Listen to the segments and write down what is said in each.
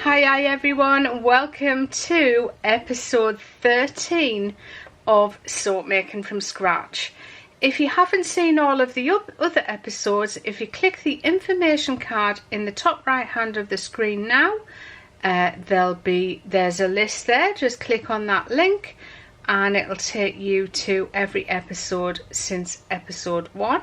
Hi everyone, welcome to episode 13 of Soap Making from Scratch. If you haven't seen all of the other episodes, if you click the information card in the top right hand of the screen now, there's a list there. Just click on that link and it'll take you to every episode since episode 1.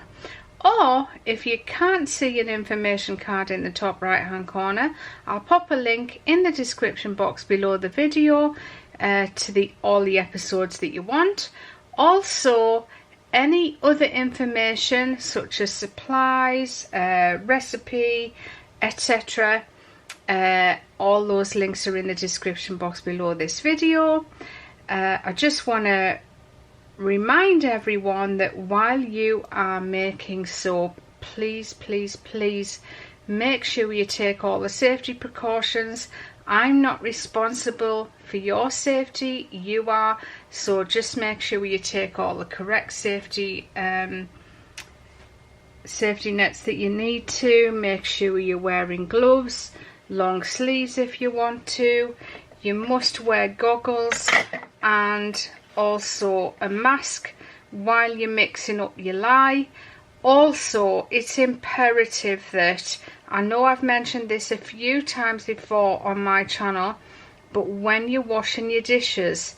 Or if you can't see an information card in the top right hand corner, I'll pop a link in the description box below the video to all the episodes that you want. Also, any other information such as supplies, recipe, etc. All those links are in the description box below this video. I just want to remind everyone that while you are making soap, please make sure you take all the safety precautions. I'm not responsible for your safety, you are, so just make sure you take all the correct safety nets that you need to. Make sure you're wearing gloves, long sleeves if you want to. You must wear goggles and also a mask while you're mixing up your lye. Also, it's imperative that, I know I've mentioned this a few times before on my channel, but when you're washing your dishes,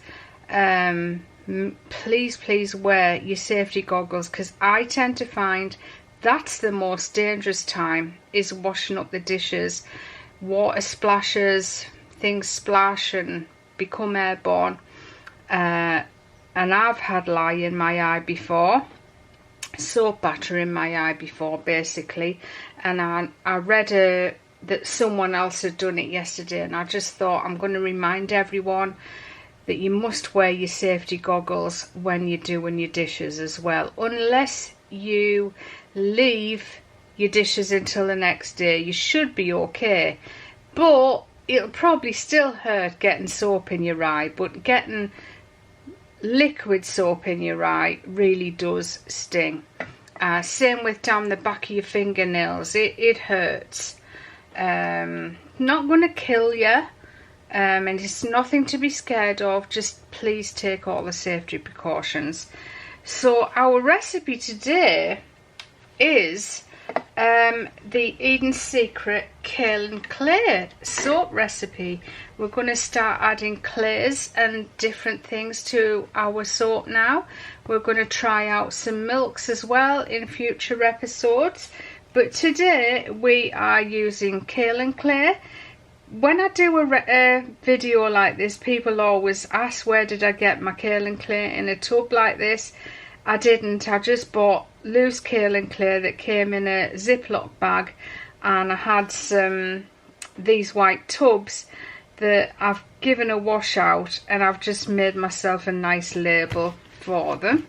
please wear your safety goggles, because I tend to find that's the most dangerous time, is washing up the dishes. Water splashes, things splash and become airborne. And I've had lye in my eye before, soap butter in my eye before basically, and I read that someone else had done it yesterday, and I just thought I'm going to remind everyone that you must wear your safety goggles when you're doing your dishes as well, unless you leave your dishes until the next day. You should be okay, but it'll probably still hurt getting soap in your eye, but getting liquid soap in your eye really does sting. Same with down the back of your fingernails, it hurts. Not going to kill you, and it's nothing to be scared of. Just please take all the safety precautions. So our recipe today is the Eden Secret Kaolin Clay soap recipe. We're going to start adding clays and different things to our soap now. We're going to try out some milks as well in future episodes, but today we are using Kaolin Clay. When I do a video like this, people always ask, where did I get my Kaolin Clay in a tub like this? I didn't. I just bought loose Kaolin Clay that came in a Ziploc bag, and I had these white tubs that I've given a wash out, and I've just made myself a nice label for them.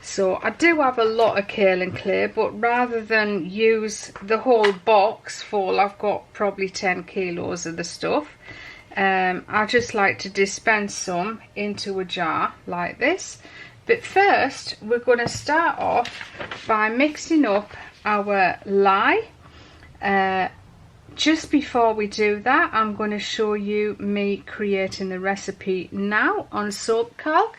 So I do have a lot of Kaolin Clay, but rather than use the whole box full, I've got probably 10 kilos of the stuff. I just like to dispense some into a jar like this. But first we're going to start off by mixing up our lye. Just before we do that, I'm going to show you me creating the recipe now on soap calc.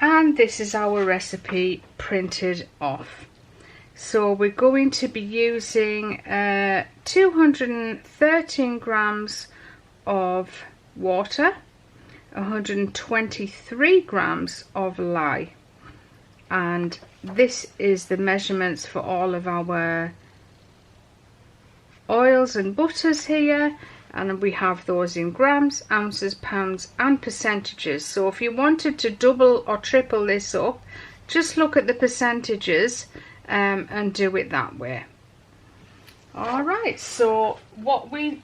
And this is our recipe printed off. So we're going to be using 213 grams of water, 123 grams of lye, and this is the measurements for all of our oils and butters here, and we have those in grams, ounces, pounds and percentages. So if you wanted to double or triple this up, just look at the percentages and do it that way. Alright, so what we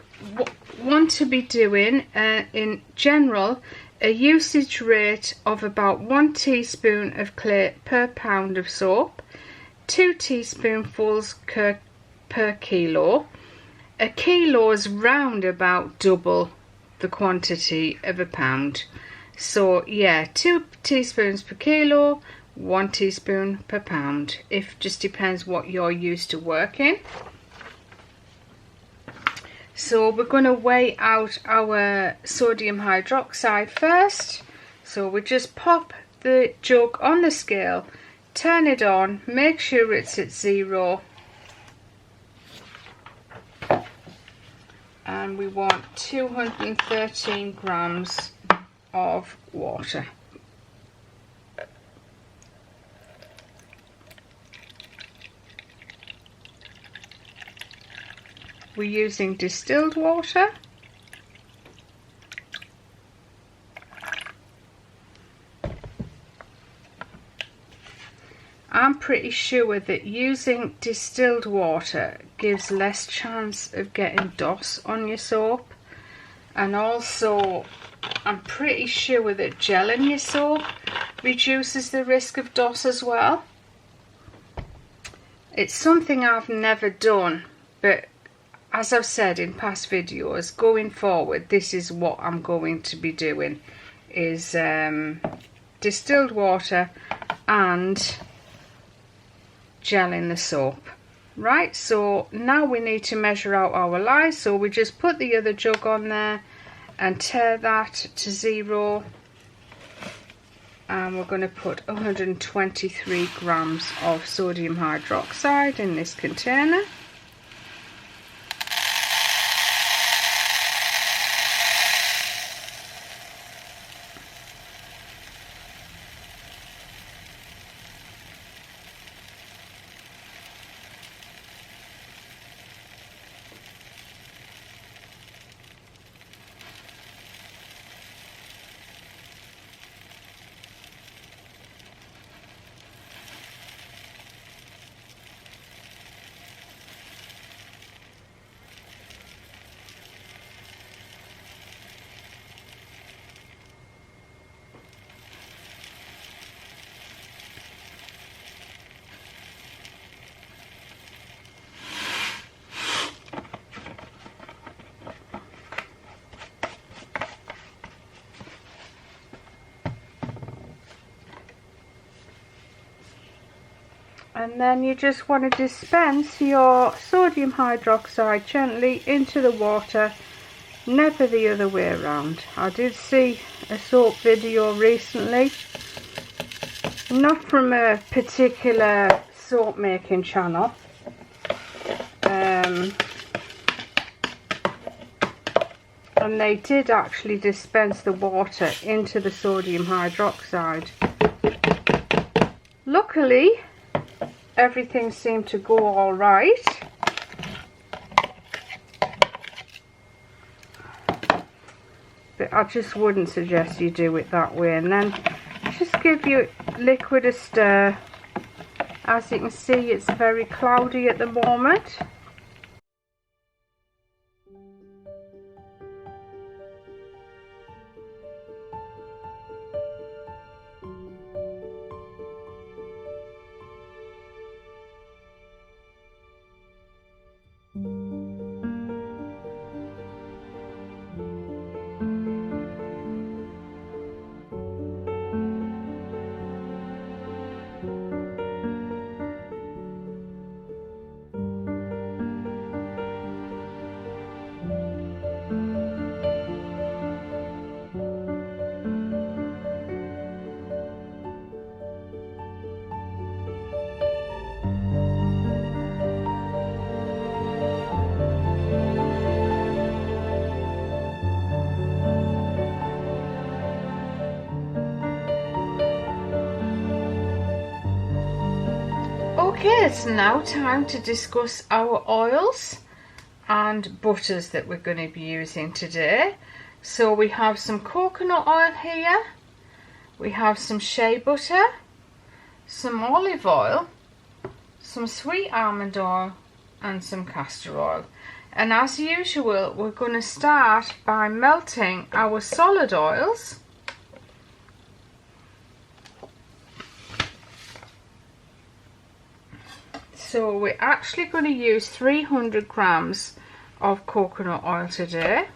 want to be doing in general, a usage rate of about 1 teaspoon of clay per pound of soap, 2 teaspoonfuls per kilo. A kilo is round about double the quantity of a pound. So yeah, 2 teaspoons per kilo, 1 teaspoon per pound. It just depends what you're used to working. So we're going to weigh out our sodium hydroxide first. So we just pop the jug on the scale, turn it on, make sure it's at 0, and we want 213 grams of water. We're using distilled water. I'm pretty sure that using distilled water gives less chance of getting DOS on your soap, and also I'm pretty sure that gelling your soap reduces the risk of DOS as well. It's something I've never done, but as I've said in past videos, going forward, this is what I'm going to be doing, is distilled water and gelling the soap. Right, so now we need to measure out our lye, so we just put the other jug on there and tear that to 0, and we're going to put 123 grams of sodium hydroxide in this container. And then you just want to dispense your sodium hydroxide gently into the water, never the other way around. I did see a soap video recently, not from a particular soap making channel, and they did actually dispense the water into the sodium hydroxide. Luckily, everything seemed to go all right. But I just wouldn't suggest you do it that way. And then just give your liquid a stir. As you can see, it's very cloudy at the moment. Okay, it's now time to discuss our oils and butters that we're going to be using today. So we have some coconut oil here, we have some shea butter, some olive oil, some sweet almond oil and some castor oil. And as usual, we're going to start by melting our solid oils. So we're actually going to use 300 grams of coconut oil today.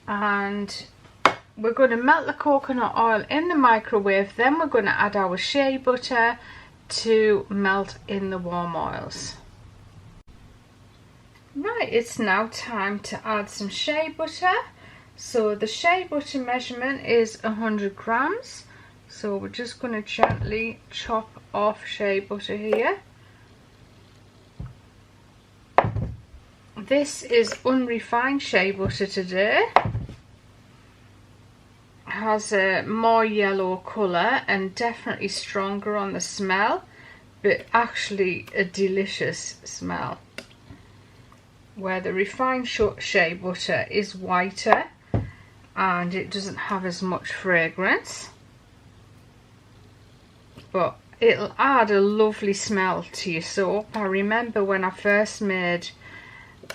And we're going to melt the coconut oil in the microwave, then we're going to add our shea butter to melt in the warm oils. Right, it's now time to add some shea butter. So the shea butter measurement is 100 grams. So we're just going to gently chop off shea butter here. This is unrefined shea butter today. Has a more yellow colour and definitely stronger on the smell, but actually a delicious smell. Where the refined shea butter is whiter and it doesn't have as much fragrance, but it'll add a lovely smell to your soap. I remember when I first made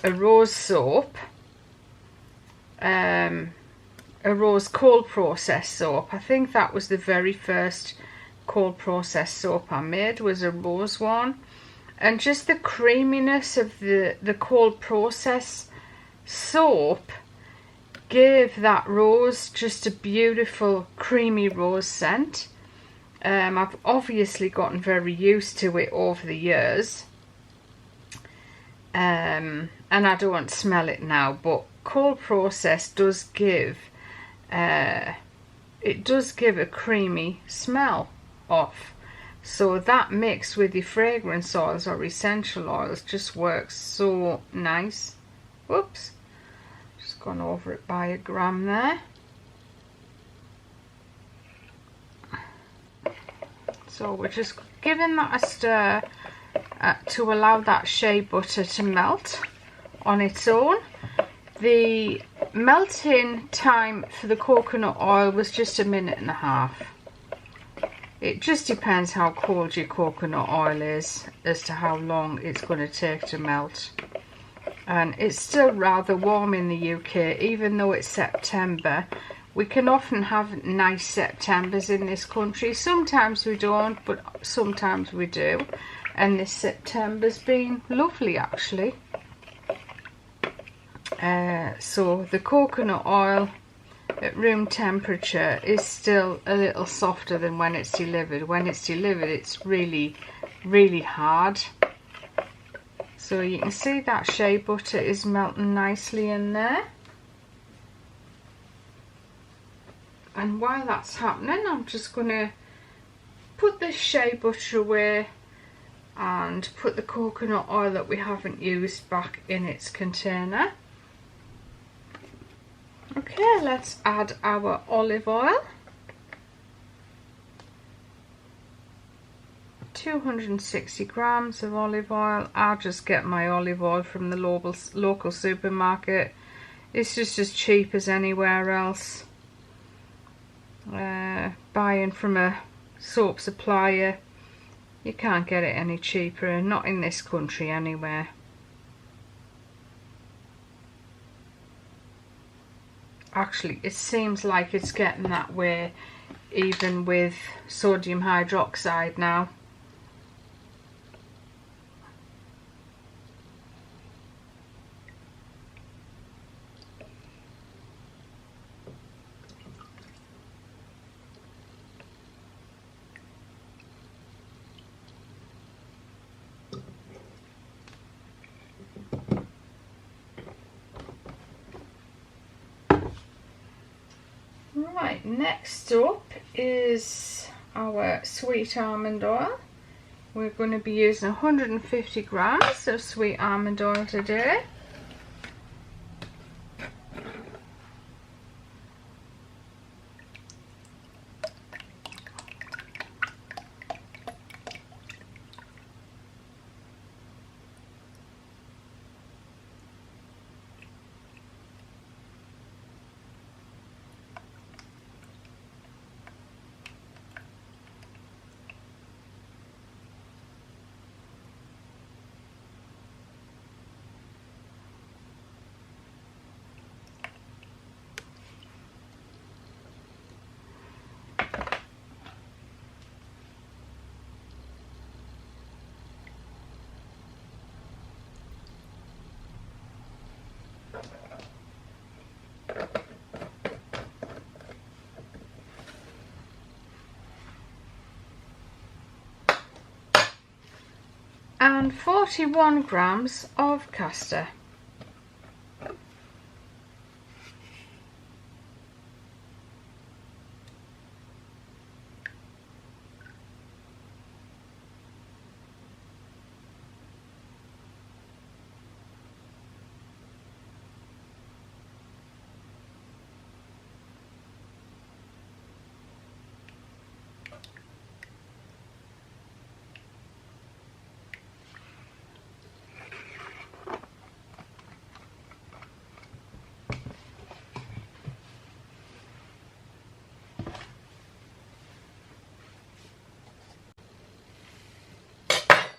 a rose soap, a rose cold process soap. I think that was the very first cold process soap I made, was a rose one, and just the creaminess of the cold process soap gave that rose just a beautiful creamy rose scent. I've obviously gotten very used to it over the years, and I don't smell it now, but cold process does give it does give a creamy smell off. So that mixed with the fragrance oils or essential oils just works so nice. Whoops, just gone over it by a gram there. So we're just giving that a stir to allow that shea butter to melt on its own. The melting time for the coconut oil was just 1.5 minutes. It just depends how cold your coconut oil is as to how long it's going to take to melt. And it's still rather warm in the UK, even though it's September. We can often have nice Septembers in this country. Sometimes we don't, but sometimes we do. And this September's been lovely actually. So the coconut oil at room temperature is still a little softer than when it's delivered. When it's delivered, it's really, really hard. So you can see that shea butter is melting nicely in there. And while that's happening, I'm just going to put this shea butter away and put the coconut oil that we haven't used back in its container. Okay, let's add our olive oil. 260 grams of olive oil. I'll just get my olive oil from the local supermarket. It's just as cheap as anywhere else. Buy buying from a soap supplier. You can't get it any cheaper, not in this country anywhere. Actually, it seems like it's getting that way even with sodium hydroxide now. Right, next up is our sweet almond oil. We're going to be using 150 grams of sweet almond oil today. And 41 grams of castor.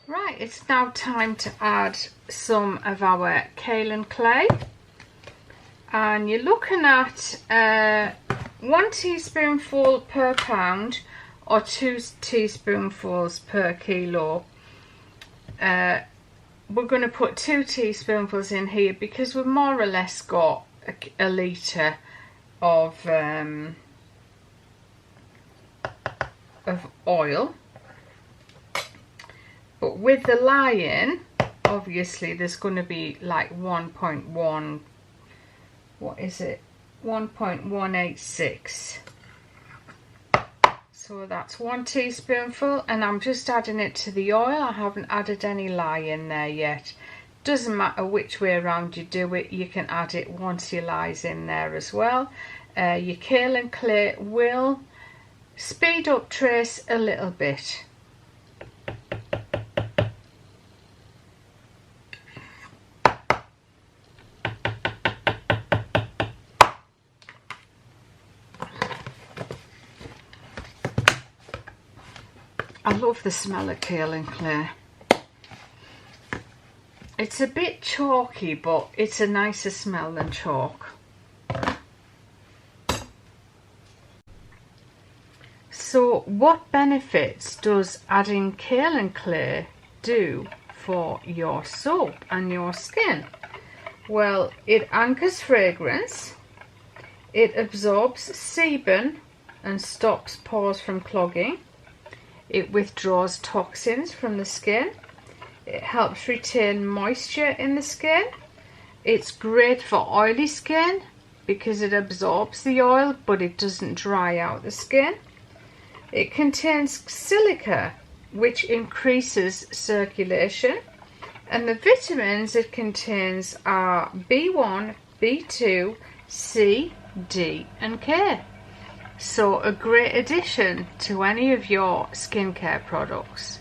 Right, it's now time to add some of our Kaolin Clay, and you're looking at 1 teaspoonful per pound or 2 teaspoonfuls per kilo. We're going to put 2 teaspoonfuls in here because we've more or less got a litre of oil. But with the lye in, obviously there's going to be like 1.1, what is it, 1.186. So that's 1 teaspoonful, and I'm just adding it to the oil. I haven't added any lye in there yet. Doesn't matter which way around you do it, you can add it once your lie's in there as well. Your Kaolin Clay will speed up trace a little bit. I love the smell of Kaolin Clay. It's a bit chalky, but it's a nicer smell than chalk. So what benefits does adding Kaolin Clay do for your soap and your skin? Well, it anchors fragrance, it absorbs sebum and stops pores from clogging. It withdraws toxins from the skin. It helps retain moisture in the skin. It's great for oily skin because it absorbs the oil but it doesn't dry out the skin. It contains silica, which increases circulation. And the vitamins it contains are B1, B2, C, D and K. So a great addition to any of your skincare products.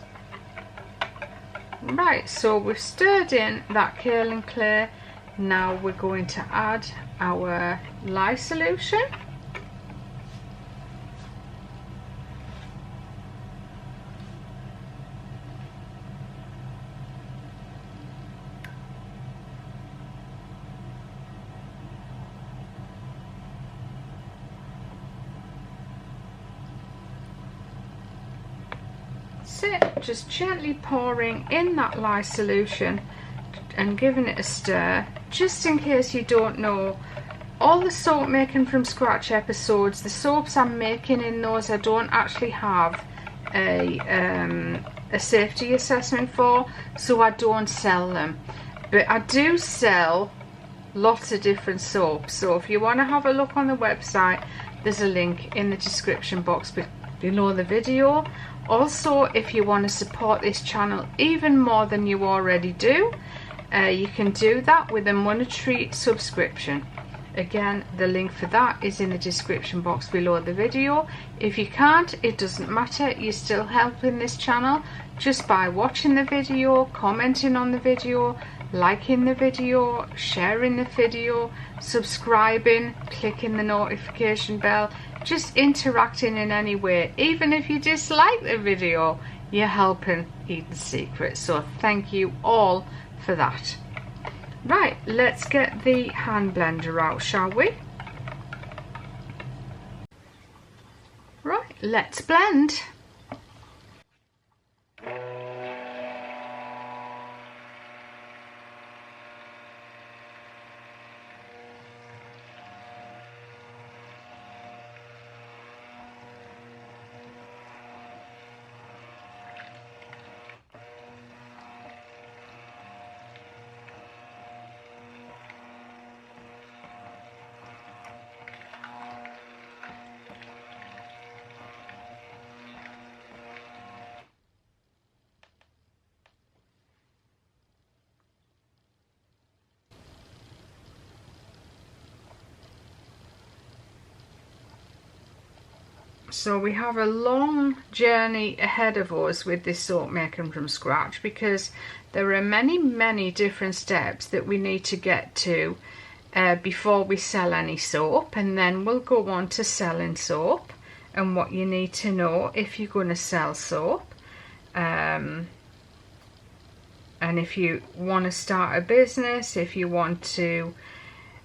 Right, so we've stirred in that Kaolin Clay. Now we're going to add our lye solution. that's it. Just gently pouring in that lye solution and giving it a stir. Just in case you don't know, all the soap making from scratch episodes, the soaps I'm making in those, I don't actually have a safety assessment for, so I don't sell them. But I do sell lots of different soaps, so if you want to have a look on the website, there's a link in the description box below the video. Also, if you want to support this channel even more than you already do, you can do that with a monetary subscription. Again, the link for that is in the description box below the video. If you can't, it doesn't matter, you're still helping this channel just by watching the video, commenting on the video, liking the video, sharing the video, subscribing, clicking the notification bell, just interacting in any way. Even if you dislike the video, you're helping Eden Secret, so thank you all for that. Right, let's get the hand blender out, shall we? Right, let's blend. So we have a long journey ahead of us with this soap making from scratch, because there are many different steps that we need to get to before we sell any soap, and then we'll go on to selling soap and what you need to know if you're going to sell soap, and if you want to start a business, if you want to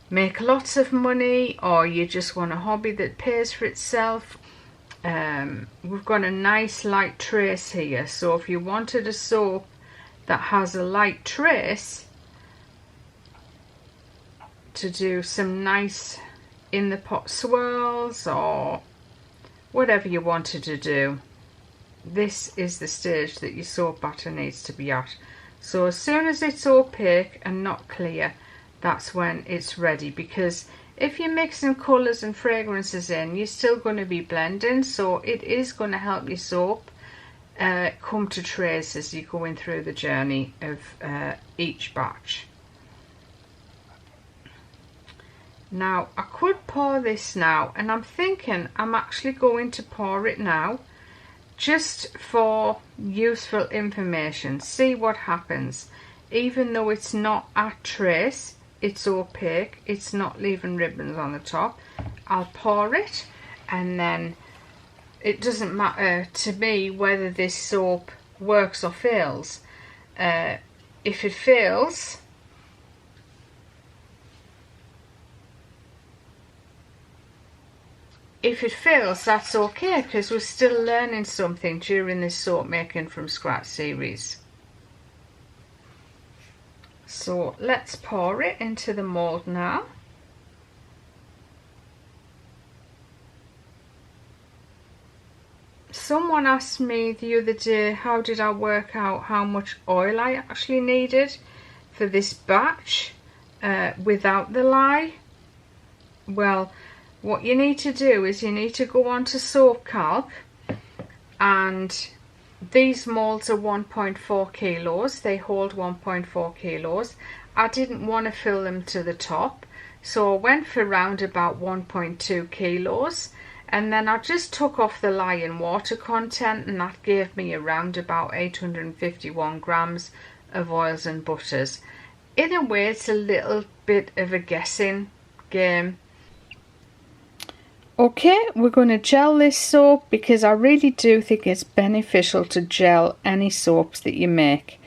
make lots of money, or you just want a hobby that pays for itself. We've got a nice light trace here, so if you wanted a soap that has a light trace to do some nice in the pot swirls or whatever you wanted to do, this is the stage that your soap batter needs to be at. So as soon as it's opaque and not clear, that's when it's ready, because if you're mixing colours and fragrances in, you're still going to be blending, so it is going to help your soap come to trace as you're going through the journey of each batch. Now, I could pour this now, and I'm thinking I'm actually going to pour it now just for useful information. See what happens. Even though it's not at trace, it's opaque, it's not leaving ribbons on the top, I'll pour it, and then it doesn't matter to me whether this soap works or fails. If it fails, that's okay, because we're still learning something during this soap making from scratch series. So let's pour it into the mold now. Someone asked me the other day, how did I work out how much oil I actually needed for this batch without the lye? Well, what you need to do is you need to go on to Soap Calc, and these molds are 1.4 kilos. They hold 1.4 kilos. I didn't want to fill them to the top, so I went for around about 1.2 kilos, and then I just took off the lye and water content, and that gave me around about 851 grams of oils and butters. In a way, it's a little bit of a guessing game. Okay, we're going to gel this soap, because I really do think it's beneficial to gel any soaps that you make.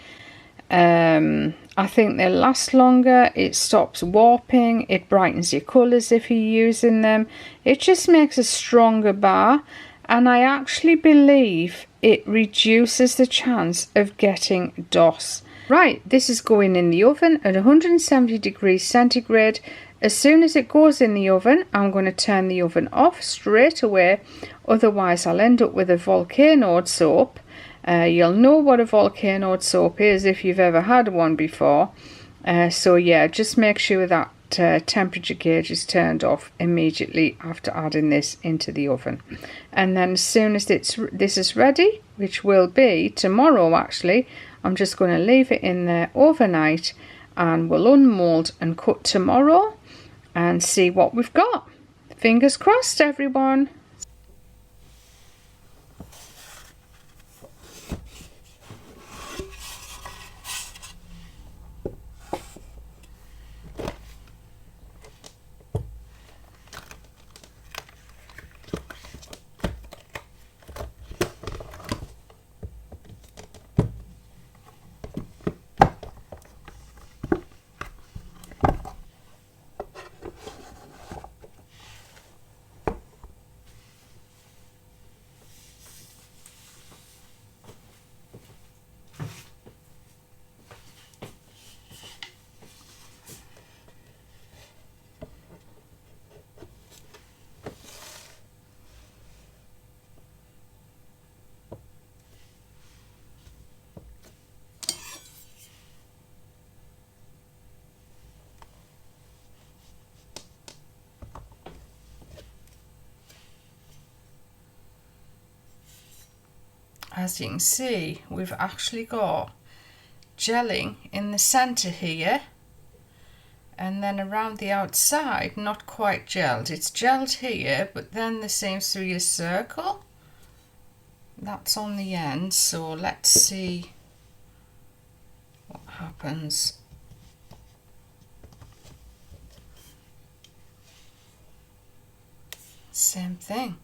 I think they last longer, it stops warping, it brightens your colours if you're using them. It just makes a stronger bar, and I actually believe it reduces the chance of getting DOS. Right, this is going in the oven at 170 degrees centigrade. As soon as it goes in the oven, I'm going to turn the oven off straight away, otherwise I'll end up with a volcanoed soap. You'll know what a volcanoed soap is if you've ever had one before. So yeah, just make sure that temperature gauge is turned off immediately after adding this into the oven. And then as soon as this is ready, which will be tomorrow actually, I'm just going to leave it in there overnight, and we'll unmold and cut tomorrow and see what we've got. Fingers crossed, everyone. As you can see, we've actually got gelling in the center here, and then around the outside not quite gelled. It's gelled here, but then there seems to be a circle that's on the end. So let's see what happens. Same thing.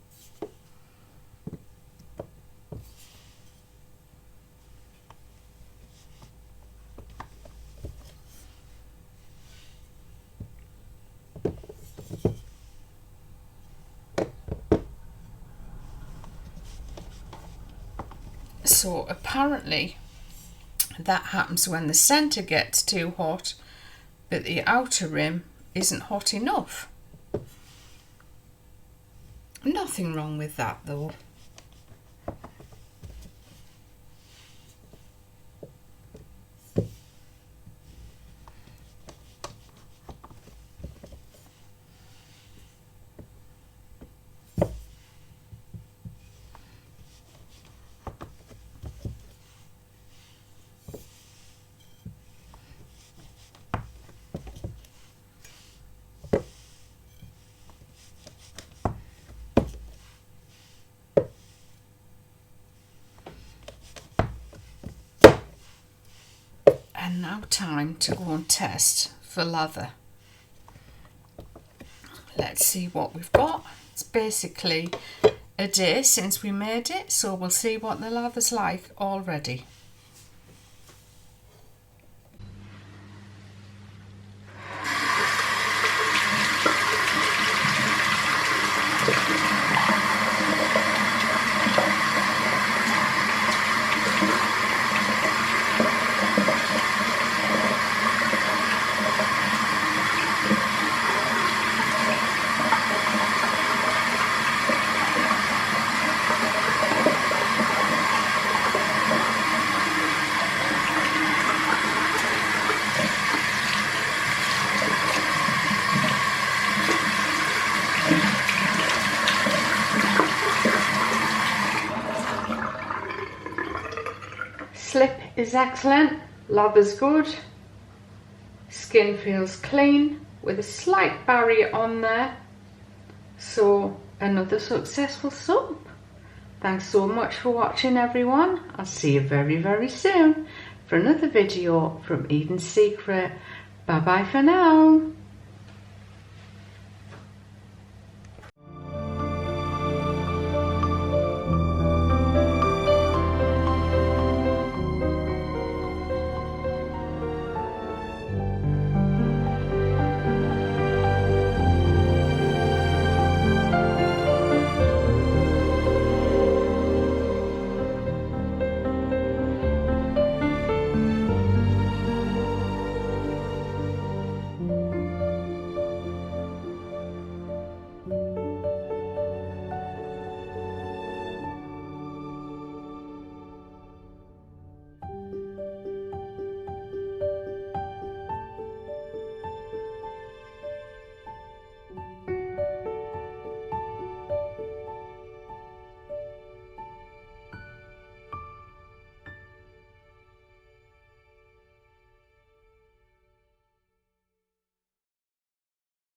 So apparently that happens when the center gets too hot, but the outer rim isn't hot enough. Nothing wrong with that though. And now time to go and test for lather. Let's see what we've got. It's basically a day since we made it, so we'll see what the lather's like already. Slip is excellent, lather's good, skin feels clean with a slight barrier on there. So another successful soap. Thanks so much for watching, everyone. I'll see you very, very soon for another video from Eden's Secret. Bye bye for now.